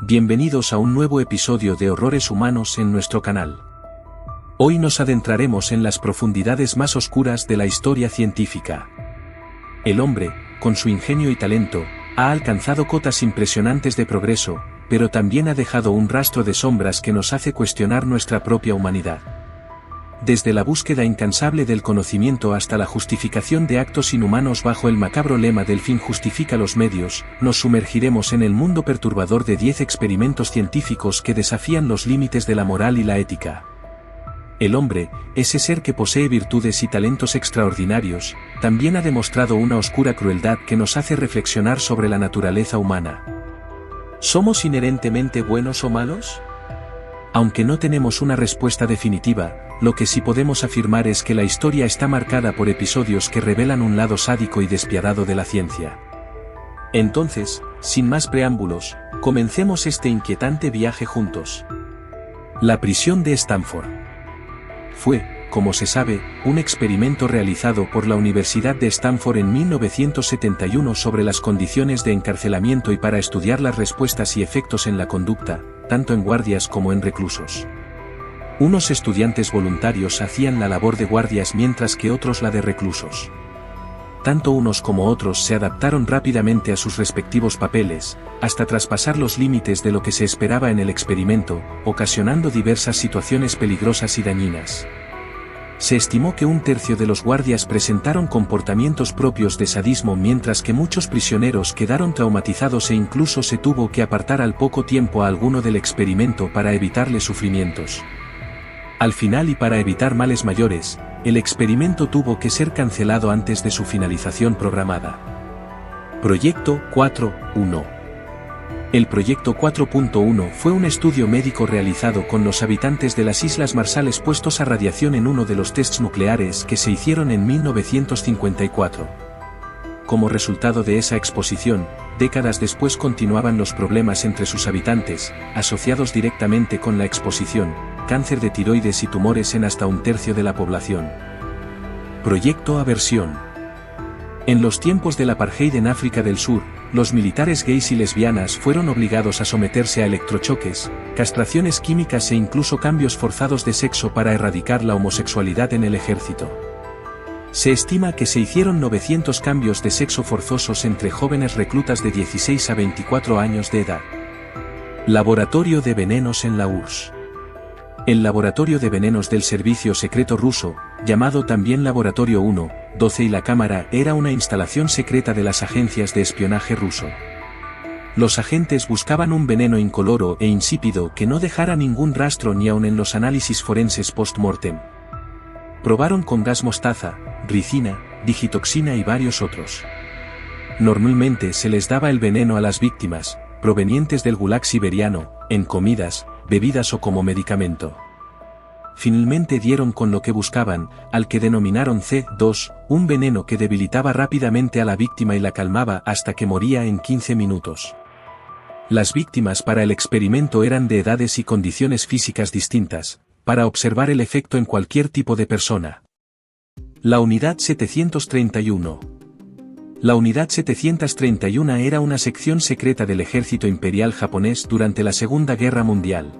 Bienvenidos a un nuevo episodio de Horrores Humanos en nuestro canal. Hoy nos adentraremos en las profundidades más oscuras de la historia científica. El hombre, con su ingenio y talento, ha alcanzado cotas impresionantes de progreso, pero también ha dejado un rastro de sombras que nos hace cuestionar nuestra propia humanidad. Desde la búsqueda incansable del conocimiento hasta la justificación de actos inhumanos bajo el macabro lema del fin justifica los medios, nos sumergiremos en el mundo perturbador de 10 experimentos científicos que desafían los límites de la moral y la ética. El hombre, ese ser que posee virtudes y talentos extraordinarios, también ha demostrado una oscura crueldad que nos hace reflexionar sobre la naturaleza humana. ¿Somos inherentemente buenos o malos? Aunque no tenemos una respuesta definitiva, lo que sí podemos afirmar es que la historia está marcada por episodios que revelan un lado sádico y despiadado de la ciencia. Entonces, sin más preámbulos, comencemos este inquietante viaje juntos. La prisión de Stanford. Fue, como se sabe, un experimento realizado por la Universidad de Stanford en 1971 sobre las condiciones de encarcelamiento y para estudiar las respuestas y efectos en la conducta, tanto en guardias como en reclusos. Unos estudiantes voluntarios hacían la labor de guardias mientras que otros la de reclusos. Tanto unos como otros se adaptaron rápidamente a sus respectivos papeles, hasta traspasar los límites de lo que se esperaba en el experimento, ocasionando diversas situaciones peligrosas y dañinas. Se estimó que un tercio de los guardias presentaron comportamientos propios de sadismo mientras que muchos prisioneros quedaron traumatizados e incluso se tuvo que apartar al poco tiempo a alguno del experimento para evitarle sufrimientos. Al final y para evitar males mayores, el experimento tuvo que ser cancelado antes de su finalización programada. Proyecto 4.1. El Proyecto 4.1 fue un estudio médico realizado con los habitantes de las Islas Marshall expuestos a radiación en uno de los tests nucleares que se hicieron en 1954. Como resultado de esa exposición, décadas después continuaban los problemas entre sus habitantes, asociados directamente con la exposición, cáncer de tiroides y tumores en hasta un tercio de la población. Proyecto Aversión. En los tiempos del apartheid en África del Sur, los militares gays y lesbianas fueron obligados a someterse a electrochoques, castraciones químicas e incluso cambios forzados de sexo para erradicar la homosexualidad en el ejército. Se estima que se hicieron 900 cambios de sexo forzosos entre jóvenes reclutas de 16 a 24 años de edad. Laboratorio de venenos en la URSS. El laboratorio de venenos del servicio secreto ruso, llamado también Laboratorio 1, 12 y la cámara era una instalación secreta de las agencias de espionaje ruso. Los agentes buscaban un veneno incoloro e insípido que no dejara ningún rastro ni aun en los análisis forenses post-mortem. Probaron con gas mostaza, ricina, digitoxina y varios otros. Normalmente se les daba el veneno a las víctimas, provenientes del gulag siberiano, en comidas, bebidas o como medicamento. Finalmente dieron con lo que buscaban, al que denominaron C2, un veneno que debilitaba rápidamente a la víctima y la calmaba hasta que moría en 15 minutos. Las víctimas para el experimento eran de edades y condiciones físicas distintas, para observar el efecto en cualquier tipo de persona. La Unidad 731. La Unidad 731 era una sección secreta del ejército imperial japonés durante la Segunda Guerra Mundial.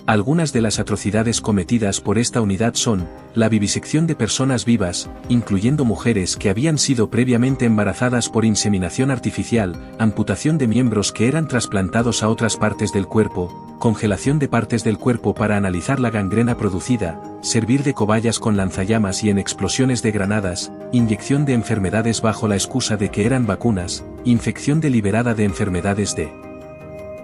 Algunas de las atrocidades cometidas por esta unidad son, la vivisección de personas vivas, incluyendo mujeres que habían sido previamente embarazadas por inseminación artificial, amputación de miembros que eran trasplantados a otras partes del cuerpo, congelación de partes del cuerpo para analizar la gangrena producida, servir de cobayas con lanzallamas y en explosiones de granadas, inyección de enfermedades bajo la excusa de que eran vacunas, infección deliberada de enfermedades de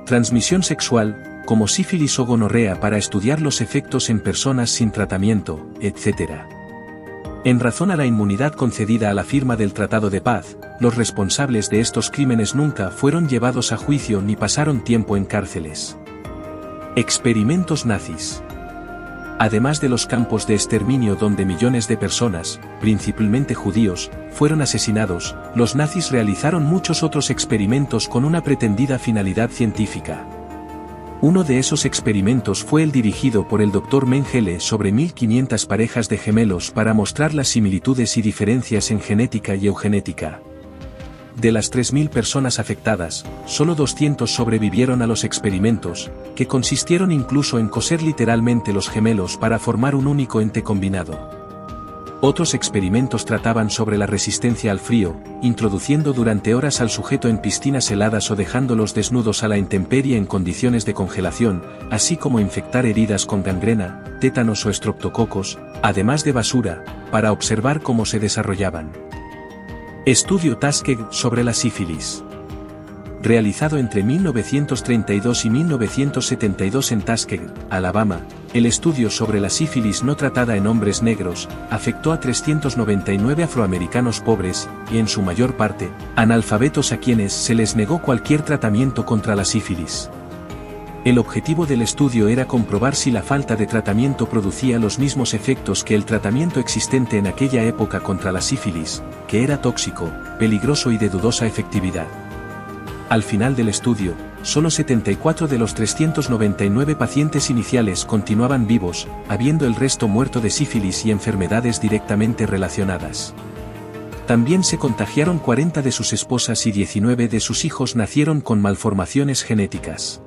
transmisión sexual, como sífilis o gonorrea para estudiar los efectos en personas sin tratamiento, etc. En razón a la inmunidad concedida a la firma del Tratado de Paz, los responsables de estos crímenes nunca fueron llevados a juicio ni pasaron tiempo en cárceles. Experimentos nazis. Además de los campos de exterminio donde millones de personas, principalmente judíos, fueron asesinados, los nazis realizaron muchos otros experimentos con una pretendida finalidad científica. Uno de esos experimentos fue el dirigido por el Dr. Mengele sobre 1500 parejas de gemelos para mostrar las similitudes y diferencias en genética y eugenética. de las 3.000 personas afectadas, solo 200 sobrevivieron a los experimentos, que consistieron incluso en coser literalmente los gemelos para formar un único ente combinado. Otros experimentos trataban sobre la resistencia al frío, introduciendo durante horas al sujeto en piscinas heladas o dejándolos desnudos a la intemperie en condiciones de congelación, así como infectar heridas con gangrena, tétanos o estreptococos, además de basura, para observar cómo se desarrollaban. Estudio Tuskegee sobre la sífilis. Realizado entre 1932 y 1972 en Tuskegee, Alabama, el estudio sobre la sífilis no tratada en hombres negros, afectó a 399 afroamericanos pobres, y en su mayor parte, analfabetos a quienes se les negó cualquier tratamiento contra la sífilis. El objetivo del estudio era comprobar si la falta de tratamiento producía los mismos efectos que el tratamiento existente en aquella época contra la sífilis, que era tóxico, peligroso y de dudosa efectividad. Al final del estudio, solo 74 de los 399 pacientes iniciales continuaban vivos, habiendo el resto muerto de sífilis y enfermedades directamente relacionadas. También se contagiaron 40 de sus esposas y 19 de sus hijos nacieron con malformaciones genéticas.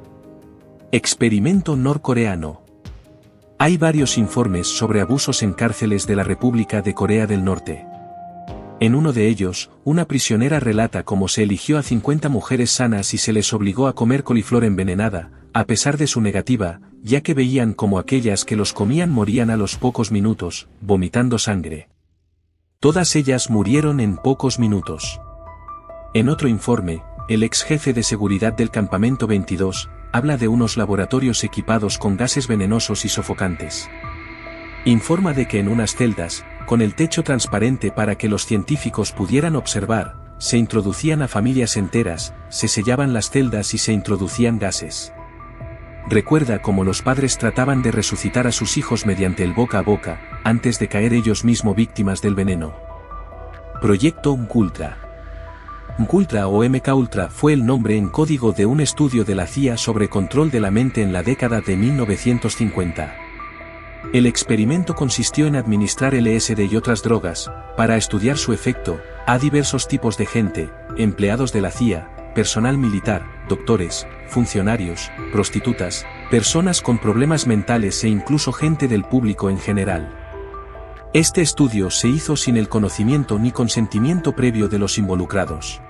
Experimento norcoreano. Hay varios informes sobre abusos en cárceles de la República de Corea del Norte. En uno de ellos, una prisionera relata cómo se eligió a 50 mujeres sanas y se les obligó a comer coliflor envenenada, a pesar de su negativa, ya que veían como aquellas que los comían morían a los pocos minutos, vomitando sangre. Todas ellas murieron en pocos minutos. En otro informe, el ex jefe de seguridad del Campamento 22, habla de unos laboratorios equipados con gases venenosos y sofocantes. Informa de que en unas celdas, con el techo transparente para que los científicos pudieran observar, se introducían a familias enteras, se sellaban las celdas y se introducían gases. Recuerda cómo los padres trataban de resucitar a sus hijos mediante el boca a boca, antes de caer ellos mismos víctimas del veneno. Proyecto MKUltra. MKUltra o MKUltra fue el nombre en código de un estudio de la CIA sobre control de la mente en la década de 1950. El experimento consistió en administrar LSD y otras drogas, para estudiar su efecto, a diversos tipos de gente, empleados de la CIA, personal militar, doctores, funcionarios, prostitutas, personas con problemas mentales e incluso gente del público en general. Este estudio se hizo sin el conocimiento ni consentimiento previo de los involucrados.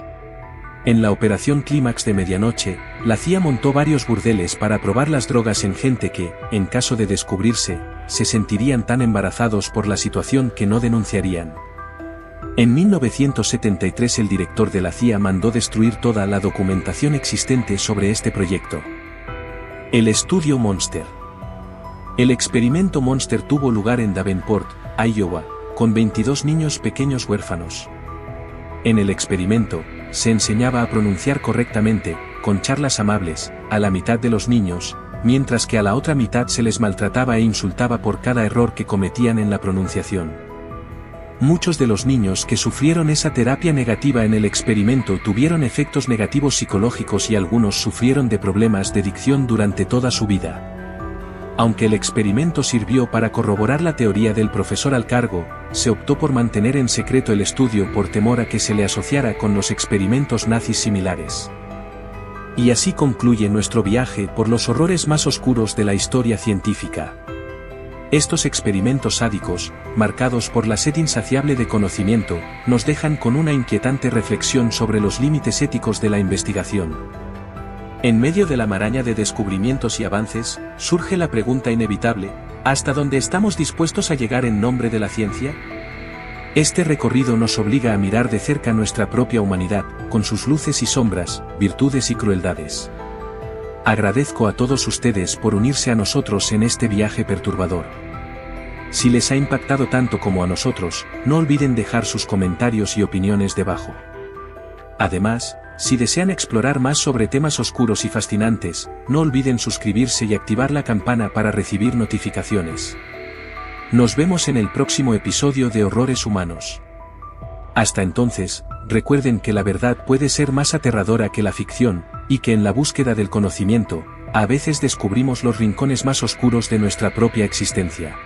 En la operación Clímax de medianoche, la CIA montó varios burdeles para probar las drogas en gente que, en caso de descubrirse, se sentirían tan embarazados por la situación que no denunciarían. En 1973 el director de la CIA mandó destruir toda la documentación existente sobre este proyecto. El estudio Monster. El experimento Monster tuvo lugar en Davenport, Iowa, con 22 niños pequeños huérfanos. En el experimento, se enseñaba a pronunciar correctamente, con charlas amables, a la mitad de los niños, mientras que a la otra mitad se les maltrataba e insultaba por cada error que cometían en la pronunciación. Muchos de los niños que sufrieron esa terapia negativa en el experimento tuvieron efectos negativos psicológicos y algunos sufrieron de problemas de dicción durante toda su vida. Aunque el experimento sirvió para corroborar la teoría del profesor al cargo, se optó por mantener en secreto el estudio por temor a que se le asociara con los experimentos nazis similares. Y así concluye nuestro viaje por los horrores más oscuros de la historia científica. Estos experimentos sádicos, marcados por la sed insaciable de conocimiento, nos dejan con una inquietante reflexión sobre los límites éticos de la investigación. En medio de la maraña de descubrimientos y avances, surge la pregunta inevitable: ¿hasta dónde estamos dispuestos a llegar en nombre de la ciencia? Este recorrido nos obliga a mirar de cerca nuestra propia humanidad, con sus luces y sombras, virtudes y crueldades. Agradezco a todos ustedes por unirse a nosotros en este viaje perturbador. Si les ha impactado tanto como a nosotros, no olviden dejar sus comentarios y opiniones debajo. Además, si desean explorar más sobre temas oscuros y fascinantes, no olviden suscribirse y activar la campana para recibir notificaciones. Nos vemos en el próximo episodio de Horrores Humanos. Hasta entonces, recuerden que la verdad puede ser más aterradora que la ficción, y que en la búsqueda del conocimiento, a veces descubrimos los rincones más oscuros de nuestra propia existencia.